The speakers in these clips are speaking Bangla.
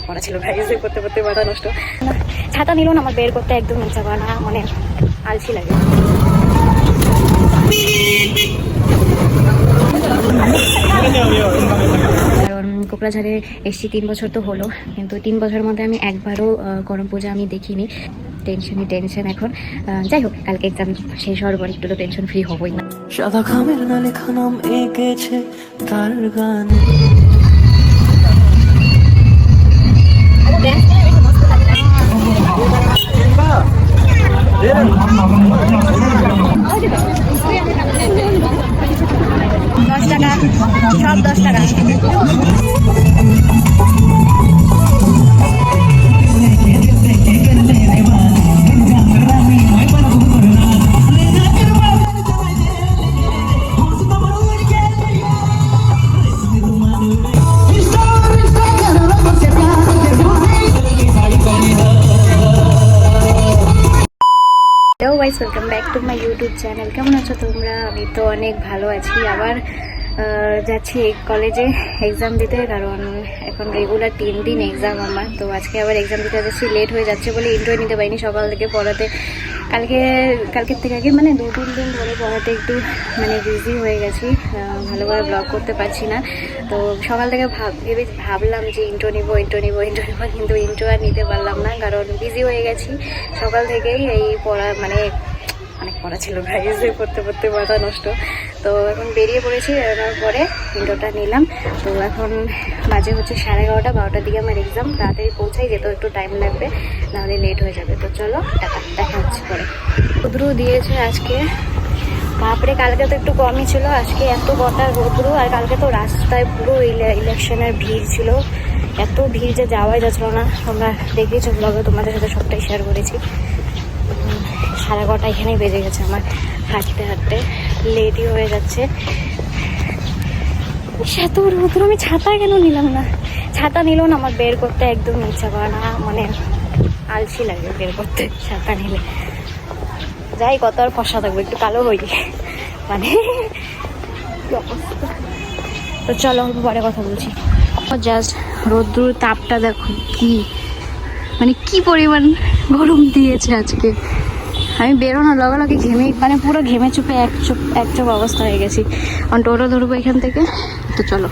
পড়া ছিল গাইজ, করতে করতে মাথা নষ্ট। ছাতা নিল না, আমার বের করতে একদম ইচ্ছা করে না, মানে আলসি লাগে। কারণ কোকরাঝাড়ে এসছি 3 বছর তো হলো, কিন্তু 3 বছরের মধ্যে আমি একবারও গরম পূজা আমি দেখিনি। টেনশন এখন। যাই হোক, কালকে এক্সাম শেষ হওয়ার পর একটু তো টেনশন ফ্রি হবই না। সাদা খামের না লেখা নাম এঁকেছে তার গানে। টাকা সব 10 টাকা। Hello guys, welcome back to my YouTube channel. কেমন আছো তোমরা? আমি তো অনেক ভালো আছি। আবার যাচ্ছি কলেজে এক্সাম দিতে, কারণ এখন রেগুলার 3 দিন এক্সাম আমার। তো আজকে আবার এক্সাম দিতে যাচ্ছি, লেট হয়ে যাচ্ছে বলে ইন্টারভিউ নিতে পারিনি সকাল থেকে পড়াতে। কালকের থেকে আগে মানে 2-3 দিন ধরে পড়াতে একটু মানে বিজি হয়ে গেছি, ভালোভাবে ব্লগ করতে পারছি না। তো সকাল থেকে ভাবলাম যে ইন্টারভিউ নিব, কিন্তু ইন্টারভিউ আর নিতে পারলাম না, কারণ বিজি হয়ে গেছি সকাল থেকেই। এই পড়া মানে অনেক পড়া ছিল গাইজ, করতে করতে মাথা নষ্ট। তো এখন বেরিয়ে পড়েছি, বেরোনোর পরে ইন্টারভিউটা নিলাম। তো এখন বাজে হচ্ছে 11:30, 12টার দিকে আমার এক্সাম। তাড়াতাড়ি পৌঁছাই, যেতেও একটু টাইম লাগবে, নাহলে লেট হয়ে যাবে। তো চলো দেখা হচ্ছে পরে। রোদ্রু দিয়েছে আজকে, বাপরে, কালকে তো একটু কমই ছিল, আজকে এত গোটা রোদ্রু। আর কালকে তো রাস্তায় পুরো ইলেকশনের ভিড় ছিল, এত ভিড় যে যাওয়াই যাচ্ছিল না। তোমরা দেখেছো ব্লগে, তোমাদের সাথে সবটাই শেয়ার করেছি। 11:30 এখানেই বেজে গেছে আমার, হাঁটতে হাঁটতে লেটই হয়ে যাচ্ছে। এত রোদ্রু, আমি ছাতা কেন নিলাম না? ছাতা নিল না, আমার বের করতে একদম ইচ্ছা করে না, মানে আলসি লাগে বের করতে ছাতা নিলে। যাই, কত আর ফসা থাকবো, একটু কালো হই, মানে কি অবস্থা। তো চলো পরে কথা বলছি। জাস্ট রোদ্রুর তাপটা দেখো, মানে কি পরিমাণ গরম দিয়েছে আজকে। আমি বেরোনোর লগে ঘেমে, মানে পুরো ঘেমে চুপে এক চোপ অবস্থা হয়ে গেছি। কারণ টোটো ধরবো এখান থেকে। তো চলো।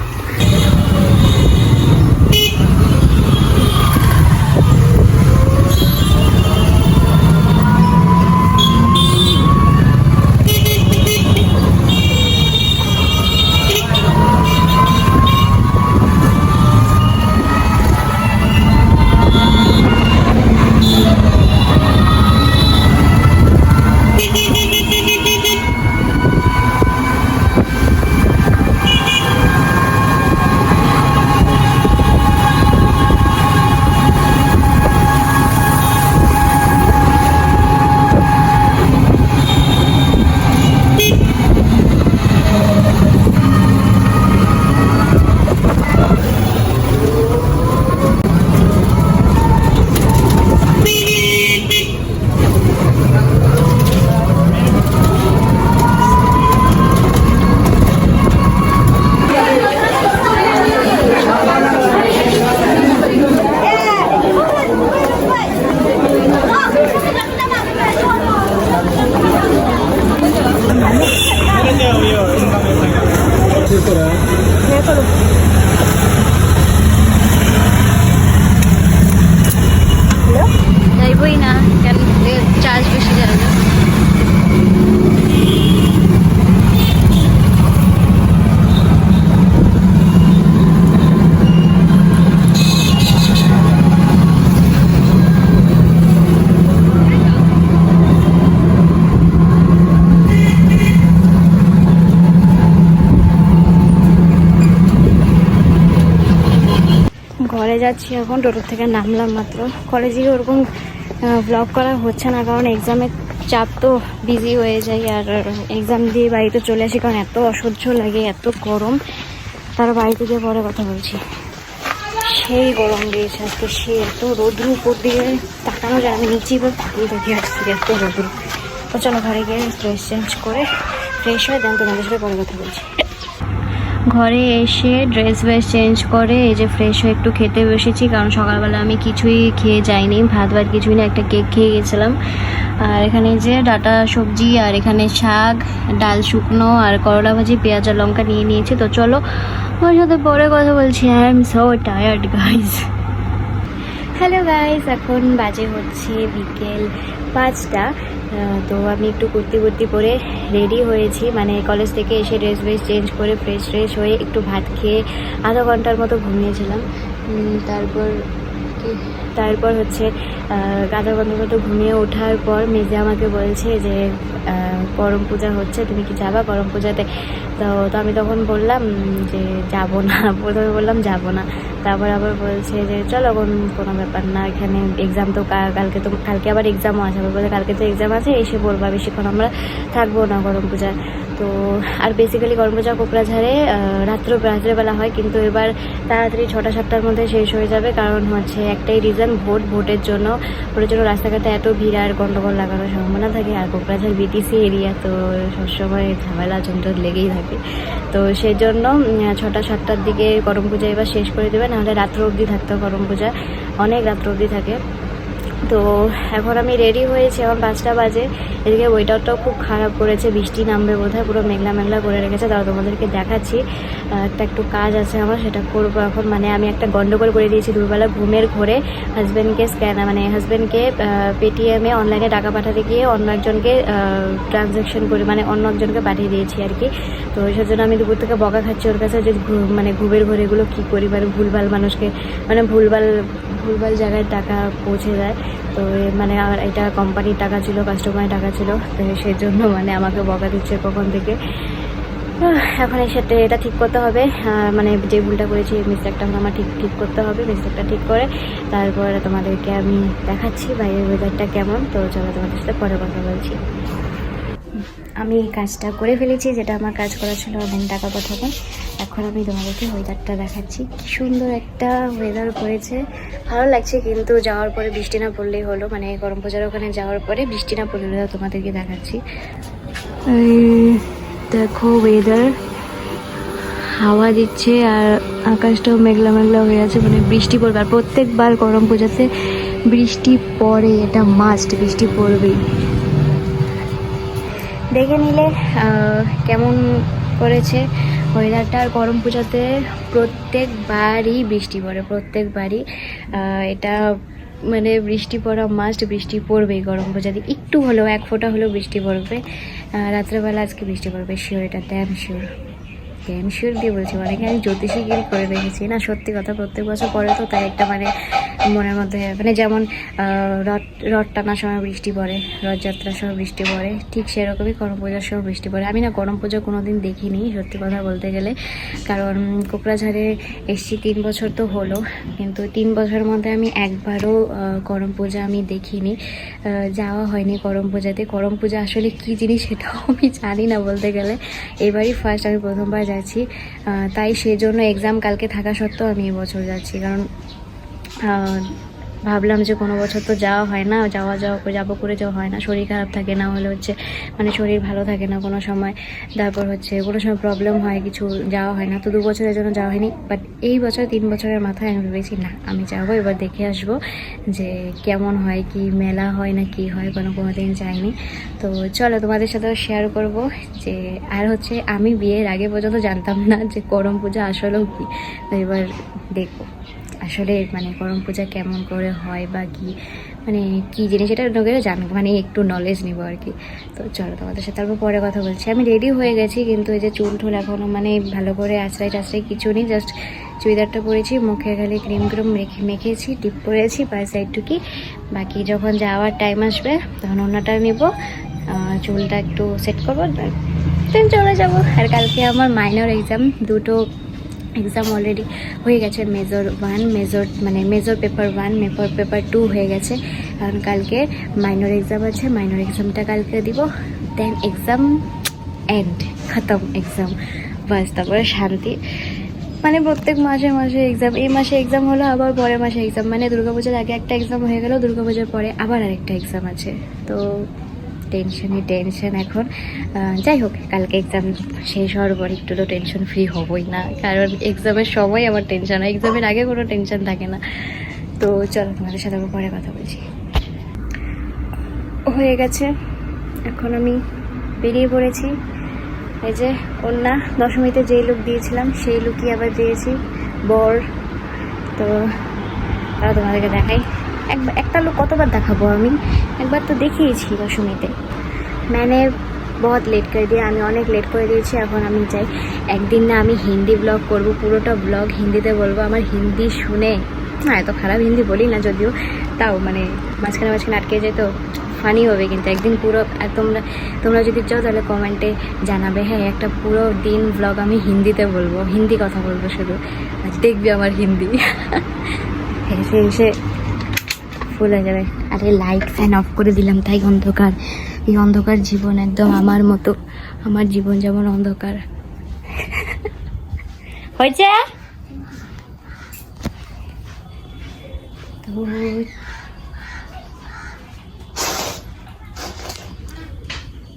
যাইবই না, কেন চার্জ বেশি যাবে। ঘরে যাচ্ছি এখন, টোটো থেকে নামলাম মাত্র। কলেজে ওরকম ব্লগ করা হচ্ছে না, কারণ এক্সামের চাপ তো বিজি হয়ে যাই। আর এক্সাম দিয়ে বাড়িতে চলে আসি, কারণ এত অসহ্য লাগে, এত গরম। তার বাড়িতে গিয়ে পরে কথা বলছি। সেই গরম দিয়েছে আজকে, সে এত রোদ্রু, উপর দিয়ে তাকানো যায়, আমি নিচে এবার পাগল দেখে আসছি এত রোদ্রু। তো চলো ঘরে গিয়ে ড্রেস চেঞ্জ করে ফ্রেশ হয়ে দেন তোমাদের সাথে পরে কথা বলছি। ঘরে এসে ড্রেস চেঞ্জ করে এই যে ফ্রেশ হয়ে একটু খেতে বসেছি, কারণ সকালবেলা আমি কিছুই খেয়ে যাইনি, ভাত কিছুই না, একটা কেক খেয়ে গেছিলাম। আর এখানে যে ডাটা সবজি, আর এখানে শাক, ডাল শুকনো, আর করলা ভাজি, পেঁয়াজ আর লঙ্কা নিয়ে নিয়েছি। তো চলো ওর সাথে পরে কথা বলছি। I am so tired guys. Hello guys, এখন বাজে হচ্ছে বিকেল 5টা। তো আমি একটু কুর্তি পরে রেডি হয়েছি, মানে কলেজ থেকে এসে ড্রেস চেঞ্জ করে ফ্রেশ হয়ে একটু ভাত খেয়ে আধা ঘন্টার মতো ঘুমিয়েছিলাম। তারপর হচ্ছে আধা ঘন্টার মতো ঘুমিয়ে ওঠার পর মেজে আমাকে বলছে যে করম পূজা হচ্ছে, তুমি কি যাবা করম পূজাতে? তো আমি তখন বললাম যে যাবো না, প্রথমে বললাম যাবো না, তারপর আবার বলছে যে চলো কোনো ব্যাপার না, এখানে এক্সাম তো কালকে আবার এক্সামও আছে। আবার বলে কালকে তো এক্সাম আছে, এসে বলবা, বেশিক্ষণ আমরা থাকবো না করম পূজায়। তো আর বেসিক্যালি করম পূজা কোকড়াঝাড়ে রাত্রেবেলা হয়, কিন্তু এবার তাড়াতাড়ি 6টা-7টার মধ্যে শেষ হয়ে যাবে, কারণ হচ্ছে একটাই রিজন, ভোটের জন্য রাস্তাঘাটে এত ভিড় আর গন্ডগোল লাগানোর সম্ভাবনা থাকে। আর কোকড়াঝাড় বিটিসি এরিয়া, তো সবসময় ঝামেলা ঝঞ্ঝট লেগেই থাকে। তো সেই জন্য 6টা-7টার দিকে করম পূজা এবার শেষ করে দেবে, নাহলে রাত্র অবধি থাকতে হয় করম পূজা, অনেক রাত্র অবধি থাকে। তো এখন আমি রেডি হয়েছি, এখন 5টা বাজে। এদিকে ওয়েদারটাও খুব খারাপ করেছে, বৃষ্টি নামবে বোধহয়, পুরো মেঘলা করে রেখেছে। তাও তোমাদেরকে দেখাচ্ছি, একটু কাজ আছে আমার, সেটা করবো এখন। মানে আমি একটা গন্ডগোল করে দিয়েছি দুপুরবেলা ঘুমের ঘোরে। হাজব্যান্ডকে পেটিএমে অনলাইনে টাকা পাঠাতে গিয়ে অন্য একজনকে ট্রানজ্যাকশন করে, মানে অন্য একজনকে পাঠিয়ে দিয়েছি আর কি। তো ওইসব জন্য আমি দুপুর থেকে বকা খাচ্ছি ওর কাছে, যে মানে ঘুমের ঘোরে এগুলো কী করি, মানে ভুলভাল মানুষকে, মানে ভুলভাল জায়গায় টাকা পৌঁছে যায়। তো মানে আর এটা কোম্পানির টাকা ছিল, কাস্টমারের টাকা ছিল, তো সেই জন্য মানে আমাকে বকা দিচ্ছে কখন থেকে। এখন এটা ঠিক করতে হবে, মানে যে ভুলটা করেছি মিস্টেকটা এখন আমার ঠিক করতে হবে। মিস্টেকটা ঠিক করে তারপরে তোমাদেরকে আমি দেখাচ্ছি বাইরের ওয়েদারটা কেমন। তো চলো তোমাদের সাথে পরে কথা বলছি। আমি কাজটা করে ফেলেছি, যেটা আমার কাজ করা ছিল, অনেক টাকা পাঠাবো। এখন আমি তোমাদেরকে ওয়েদারটা দেখাচ্ছি, কি সুন্দর একটা ওয়েদার করেছে, ভালো লাগছে। কিন্তু যাওয়ার পরে বৃষ্টি না পড়লেই হলো, মানে করম পূজার ওখানে যাওয়ার পরে বৃষ্টি না পড়লে তোমাদেরকে দেখাচ্ছি। দেখো ওয়েদার, হাওয়া দিচ্ছে আর আকাশটাও মেঘলা হয়ে আছে, মানে বৃষ্টি পড়বে। আর প্রত্যেকবার করম পূজাতে বৃষ্টি পড়ে, এটা মাস্ট, বৃষ্টি পড়বেই। দেখে নিলে কেমন করেছে ওয়েদারটা। আর করম পূজাতে প্রত্যেকবারই বৃষ্টি পড়ে, প্রত্যেকবারই। এটা মানে বৃষ্টি পড়া মাস্ট, বৃষ্টি পড়বেই গরম পূজাতে, একটু হলেও, এক ফোঁটা হলেও বৃষ্টি পড়বে। রাত্রেবেলা আজকে বৃষ্টি পড়বে, শিওর, এটা ড্যাম শিওর দিয়ে বলছি। অনেকে আমি জ্যোতিষীগিরি করে রেখেছি না, সত্যি কথা, প্রত্যেক বছর পরে তো, তাই একটা মানে মনের মধ্যে, মানে যেমন রথ টানার সময় বৃষ্টি পড়ে, রথযাত্রার সময় বৃষ্টি পড়ে, ঠিক সেরকমই করম পূজার সময় বৃষ্টি পড়ে। আমি না করম পূজা কোনোদিন দেখিনি, সত্যি কথা বলতে গেলে, কারণ কোকড়াঝাড়ে এসছি 3 বছর তো হলো, কিন্তু 3 বছরের মধ্যে আমি একবারও করম পূজা আমি দেখিনি, যাওয়া হয়নি করম পূজাতে। করম পূজা আসলে কী জিনিস সেটাও আমি জানি না বলতে গেলে, এবারই ফার্স্ট আমি প্রথমবার যাচ্ছি। তাই সেজন্য এক্সাম কালকে থাকা সত্ত্বেও আমি এবছর যাচ্ছি, কারণ ভাবলাম যে কোনো বছর তো যাওয়া হয় না, যাবো করে যাওয়া হয় না, শরীর খারাপ থাকে, না হলে হচ্ছে মানে শরীর ভালো থাকে না কোনো সময়, তারপর হচ্ছে কোনো সময় প্রবলেম হয়, কিছু যাওয়া হয় না। তো 2 বছরের জন্য যাওয়া হয়নি, বাট এই বছর 3 বছরের মাথায় আমি ভেবেছি না, আমি যাবো, এবার দেখে আসবো যে কেমন হয়, কি মেলা হয় না কি হয়, কোনোদিন যাইনি। তো চলো তোমাদের সাথেও শেয়ার করব যে, আর হচ্ছে আমি বিয়ের আগে পর্যন্ত জানতাম না যে করম পূজা আসলেও কি। তো এবার দেখবো আসলে মানে করম পূজা কেমন করে হয় বা কি, মানে কী জিনিস, এটা নগরে জানবো, মানে একটু নলেজ নেবো আর কি। তো চলো তোমাদের সাথে তারপর পরে কথা বলছি। আমি রেডি হয়ে গেছি, কিন্তু এই যে চুল টুল এখনও মানে ভালো করে আশ্রয় কিছু নেই, জাস্ট চুড়িদারটা পরেছি, মুখে খালি ক্রিম মেখেছি, টিপ পরেছি, পায়ে সাইড টুকি। বাকি যখন যাওয়ার টাইম আসবে তখন ওনাটা নেব, চুলটা একটু সেট করবো, দেন চলে যাবো। আর কালকে আমার মাইনর এক্সাম, 2টো এক্সাম অলরেডি হয়ে গেছে, মেজর পেপার 1, মেজর পেপার 2 হয়ে গেছে। কারণ কালকে মাইনর এক্সাম আছে, মাইনর এক্সামটা কালকে দিব, দেন এক্সাম এন্ড, খতম এক্সাম, বাস, তারপরে শান্তি। মানে প্রত্যেক মাসে এক্সাম, এই মাসে এক্সাম হলো, আবার পরের মাসে এক্সাম, মানে দুর্গাপূজার আগে একটা এক্সাম হয়ে গেল, দুর্গাপূজার পরে আবার আরেকটা এক্সাম আছে। তো টেনশনই টেনশন এখন। যাই হোক, কালকে এক্সাম শেষ হওয়ার পর একটু তো টেনশন ফ্রি হবই না, কারণ এক্সামের সময় আমার টেনশন হয়, এক্সামের আগে কোনো টেনশন থাকে না। তো চলো তোমাদের সাথে আবার পরে কথা বলছি। হয়ে গেছে, এখন আমি বেরিয়ে পড়েছি। এই যে ওন্না, দশমীতে যেই লুক দিয়েছিলাম সেই লুকই আবার দিয়েছি বর। তো তারা তোমাদেরকে দেখাই, একটা লুক কতবার দেখাবো আমি, একবার তো দেখিয়েছি দশমীতে। মানে বহুত লেট করে দিয়ে, আমি অনেক লেট করে দিয়েছি। এখন আমি চাই একদিন না আমি হিন্দি ব্লগ করব, পুরোটা ব্লগ হিন্দিতে বলবো। আমার হিন্দি শুনে, না এত খারাপ হিন্দি বলি না যদিও, তাও মানে মাঝখানে মাঝখানে আটকে যেত, ফানি হবে কিন্তু একদিন পুরো। আর তোমরা যদি চাও তাহলে কমেন্টে জানাবে, হ্যাঁ একটা পুরো দিন ব্লগ আমি হিন্দিতে বলবো, হিন্দি কথা বলবো শুধু, আজ দেখবি আমার হিন্দি। হেসে হেসে ফুল হয়ে যাবে। আরে লাইট ফ্যান অফ করে দিলাম, তাই অন্ধকার। এই অন্ধকার জীবন একদম আমার মতো, আমার জীবন যেমন অন্ধকার হয়েছে। তো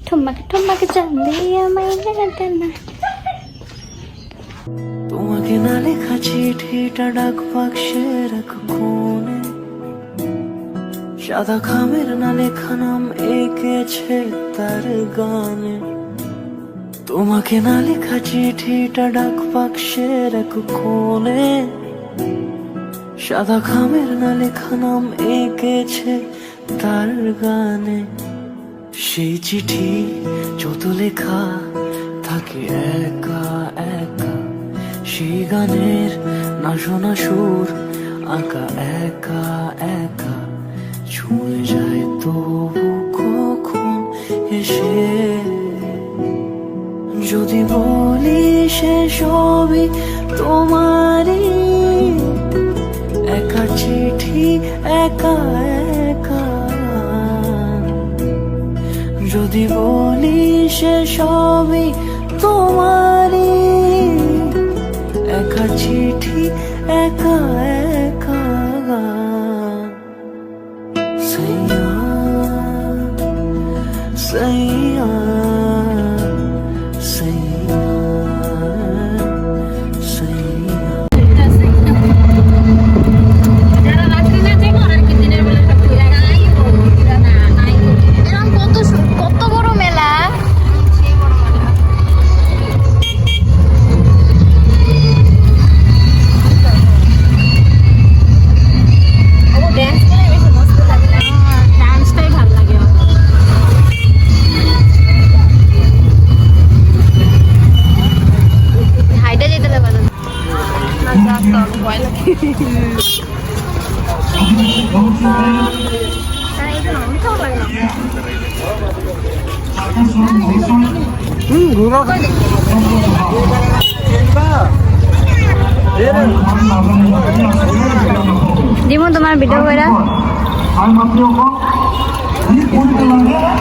ঠুম্মাকে ঠুম্মাকে চাঁদে আমায় না। তোমাকে না লেখা চিঠিটা ডাক বাক্সে রাখো কোণে, সাদা খামের না লেখা নাম এঁকেছে তার গানে। তোমাকে না লেখা চিঠিটা ডাক বাক্সে রাখো কোণে, সাদা খামের না লেখা নাম এঁকেছে তার গানে। সেই চিঠি যত লেখা থাকে একা একা, সেই গানের না শোনা সুর আঁকা একা একা, ছুঁয়ে যায় তবু কখন এসে। যদি বলি সে সবই তোমারই, একা চিঠি একা একা। যদি বলি সে সবই তোমারই, একা চিঠি একা একা। সাইয়া সাইয়া সাইয়া সাইয়া। কত বড় মেলা, ডান্সটাই ভালো লাগে। হাইটা যেতে হবে না, ভয় লাগে। দিমন তোমার ভিডিও কইরা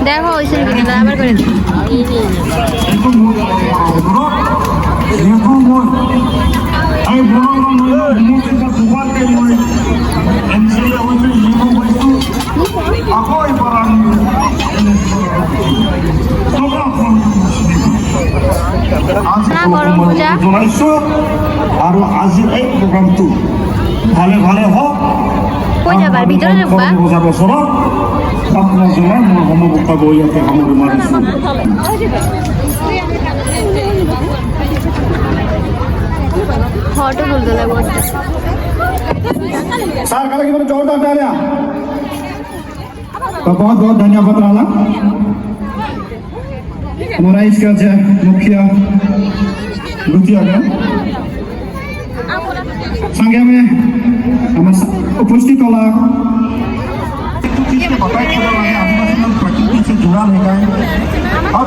দেখো, ওইসব ভিডিও আবার করে দিই। গরম পূজা আৰু আজি এই প্ৰগ্ৰামটো ভালে ভালে হওক। কই যাবা, ভিতরে যাবা? বছৰ বছৰত ছাত্ৰজনে মোৰ সমবক্তব্য ইয়াতে সামৰি মাৰিছোঁ। ফটো তুলতে লাগবো। सर का लगे जोरदार तालियां। तो बहुत बहुत धन्यवाद राला हमारा इसका मुखिया द्वितीय संज्ञा में हमारे उपस्थित होला प्रकृति से जुड़ा रहेगा और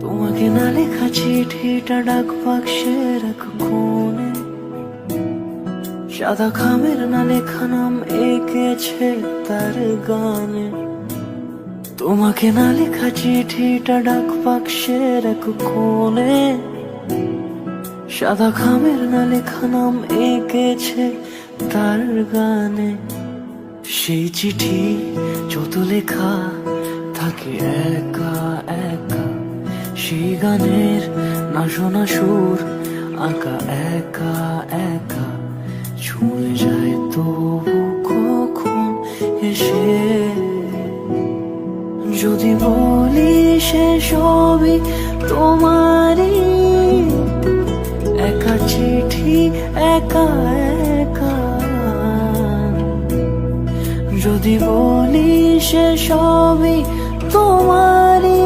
তোমাকে না লেখা চিঠিটা ডাক বাক্সে রাখো কোণে, সাদা খামের না লেখা নাম এঁকেছে তার গানে। তোমাকে না লেখা চিঠিটা ডাক বাক্সে রাখো কোণে, সাদা খামের না লেখা নাম এঁকেছে তার গানে। সেই চিঠি যত লেখা থাকি একা একা, সেই গানের না শোনা সুর আঁকা একা একা, ছুঁয়ে যায় তবু কখন এসে। যদি বলি সে সবই তোমারই, একা চিঠি একা একা। যদি বলি সে সবই তোমারই।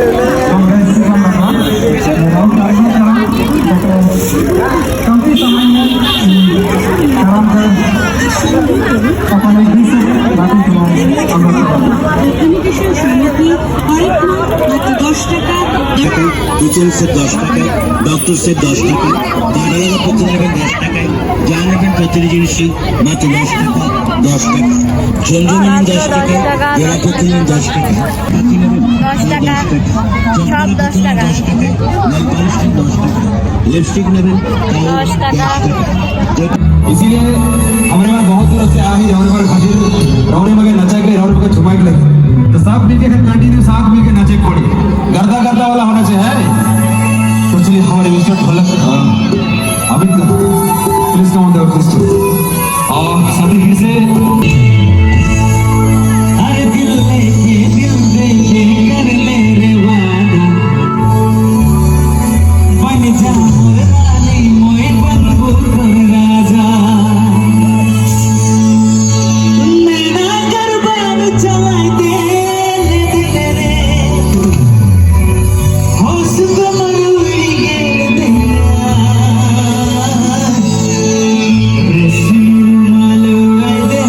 किचन से 10 টাকা, ডক্টর সে 10 টাকা, দাঁড়ানো প্রতি নেবেন 10 টাকায়, যা নেবেন প্রতিটি জিনিসই মাত্র 10 টাকা 10 টাকা, ঝঞ্ঝুনি 10 টাকা, এরা প্রতি নেবেন 10 টাকা, বাকি নেবেন 10 টাকা, সব 10 টাকা, 10 টাকা, নেল পালিশ 10 টাকা, लिपस्टिक नेবেন 10 টাকা। इसीलिए हमारे पास बहुत दूर से आ ही रौने पर खातिर रौने मगे नचा के रौने मगे झुमाई के लगे, तो सब मिलके कंटिन्यू साथ मिलके नचे पड़ी गर्दा गर्दा वाला होना चाहिए है। तो चलिए हमारे मिस्टर ढोलक Amit please come on the please और सभी फिर से अरे दिल लेके दिल देके कर ले रे वादा, बन जा मोर रानी मोए बनबो तोर राजा, नैना करबान चलाए दे ले रे, होश कमर उड़ी गेल दिया, रेशमी रुमाल उड़ाए दे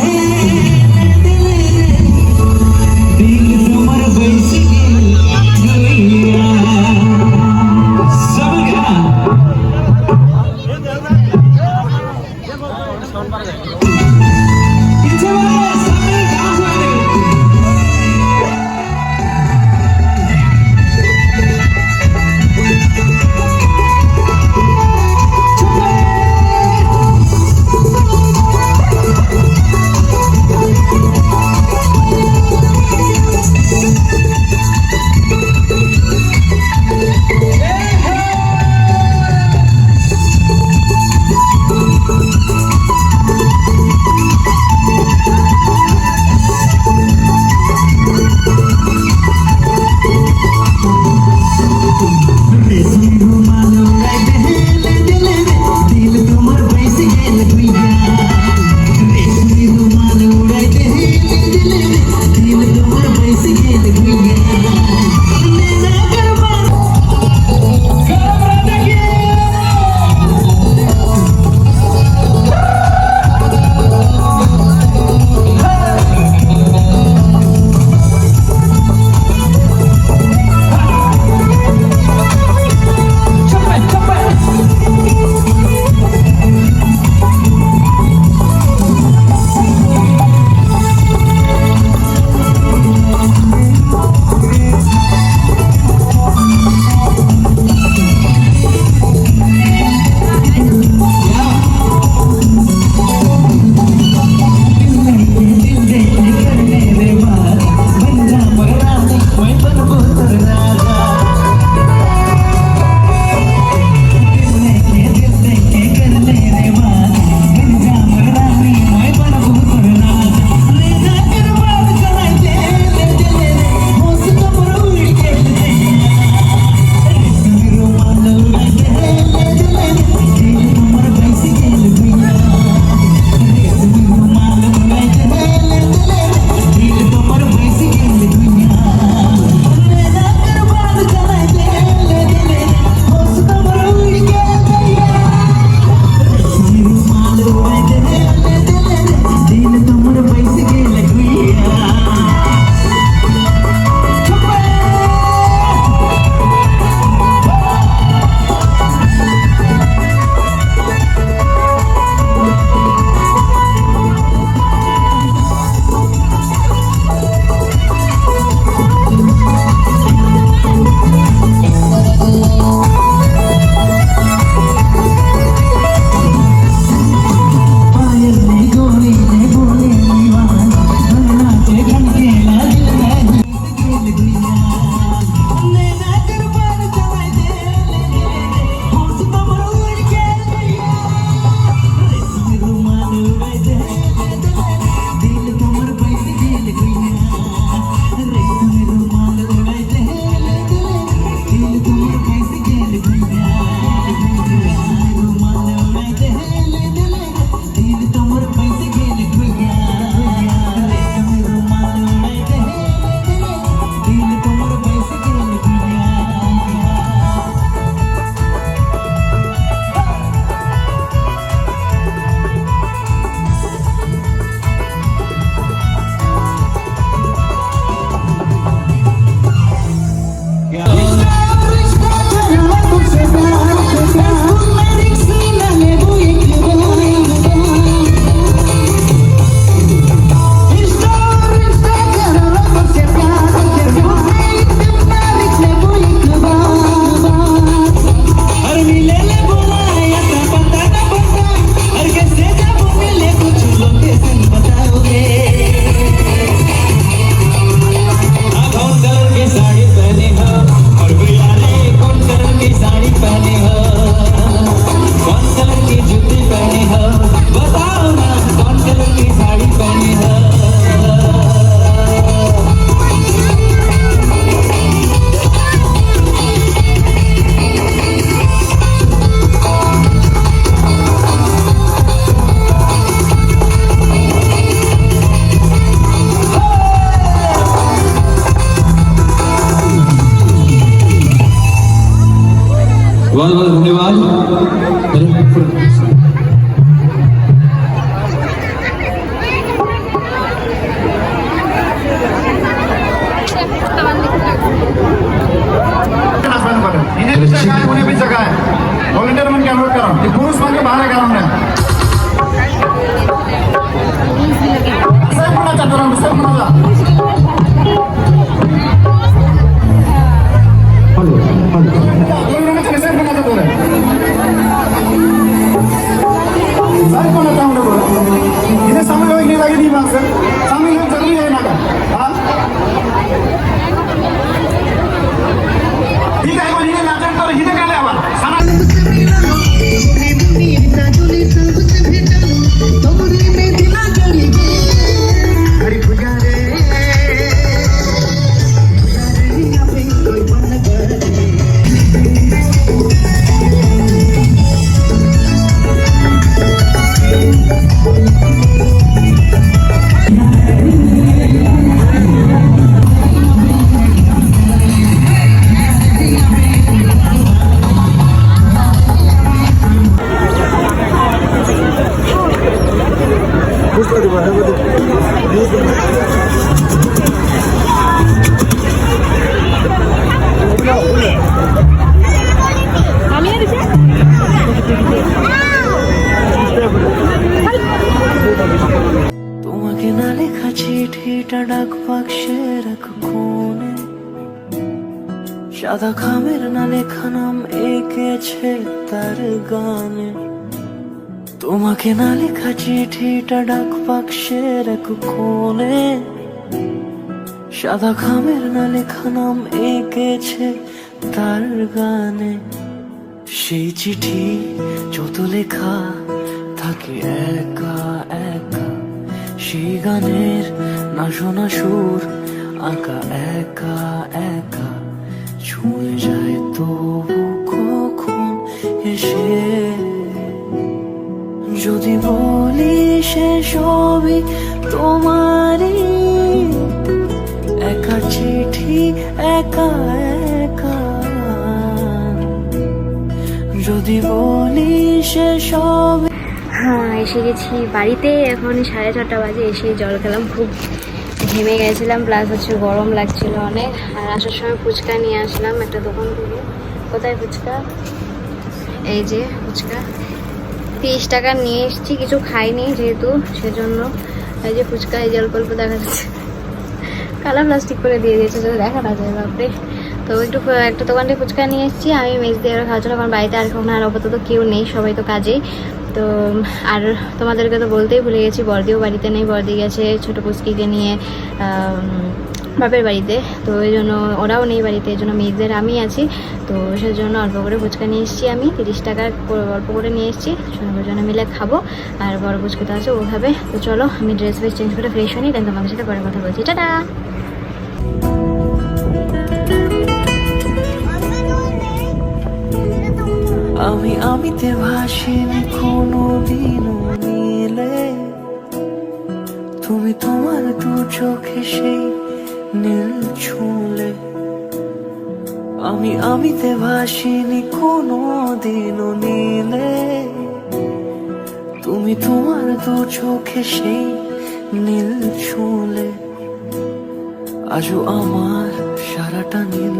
बहुत बहुत धन्यवाद। वॉलंटियर मन के अनुरोध कर रहा हूँ पुरुष मन के बाहर कर रहा हूँ चाहता हूँ इन्हें शामिल हो इन्हें लगे नहीं बात सर शामिल हो जरूरी है ना ठीक है इन्हें नाचन तो इन्हें क्या लेवा তোমাকে না লেখা চিঠিটা ডাক বাক্সের এক কোণে সাদা খামের না লেখা নাম এঁকেছে তার গানে তোমাকে না লেখা চিঠিটা ডাক বাক্সের এক কোণে সাদা খামের না লেখা নাম এঁকেছে তার গানে সেই চিঠি যত লেখা থাকে একা একা সেই গানের না শোনা সুর আঁকা একা একা ছুঁয়ে যায় তবু কখন এসে যদি বলি সে সবই তোমারই একা চিঠি একা একা যদি বলি সে সবই। হ্যাঁ এসে গেছি বাড়িতে, এখন 6:30 বাজে। এসে জল খেলাম, খুব ঘেমে গেছিলাম, প্লাস হচ্ছে গরম লাগছিল অনেক। আর আসার সময় ফুচকা নিয়ে আসলাম একটা দোকান থেকে। কোথায় ফুচকা? এই যে ফুচকা 30 টাকা নিয়ে এসেছি, কিছু খাইনি যেহেতু, সেজন্য। এই যে ফুচকা, এই যে অল্প অল্প দেখা যাচ্ছে, কালা প্লাস্টিক করে দিয়ে দিয়েছে যাতে দেখা না যায়, বাপরে। তো একটা দোকান থেকে ফুচকা নিয়ে এসেছি, আমি মেজ দিয়ে খাওয়ার জন্য, কারণ বাড়িতে আর এখন আর আপাতত কেউ নেই, সবাই তো কাজেই। তো আর তোমাদেরকে তো বলতেই ভুলে গেছি, বর্দিও বাড়িতে নেই, বর্দি গেছে ছোটো পুচকিকে নিয়ে বাপের বাড়িতে। তো এই জন্য ওরাও নেই বাড়িতে, এই জন্য মেয়েদের আমি আছি। তো সেজন্য অল্প করে ফুচকা নিয়ে এসেছি আমি, 30 টাকা অল্প করে নিয়ে এসেছি, জন্য মিলে খাবো। আর বড় ফুচকা তো আছে, ও খাবে। তো চলো আমি ড্রেস ফ্রেস চেঞ্জ করে ফ্রেশ হই, দেন তোমাদের সাথে পরে কথা বলছি। টাটা। আমিতে ভাসিনি কোনোদিনও নীলে, তুমি তোমার দু চোখে সেই নীল ছুঁলে। আমিতে ভাসিনি কোনোদিনও নীলে, তুমি তোমার দু চোখে সেই নীল ছুঁলে। আজও আমার সারাটা নীল।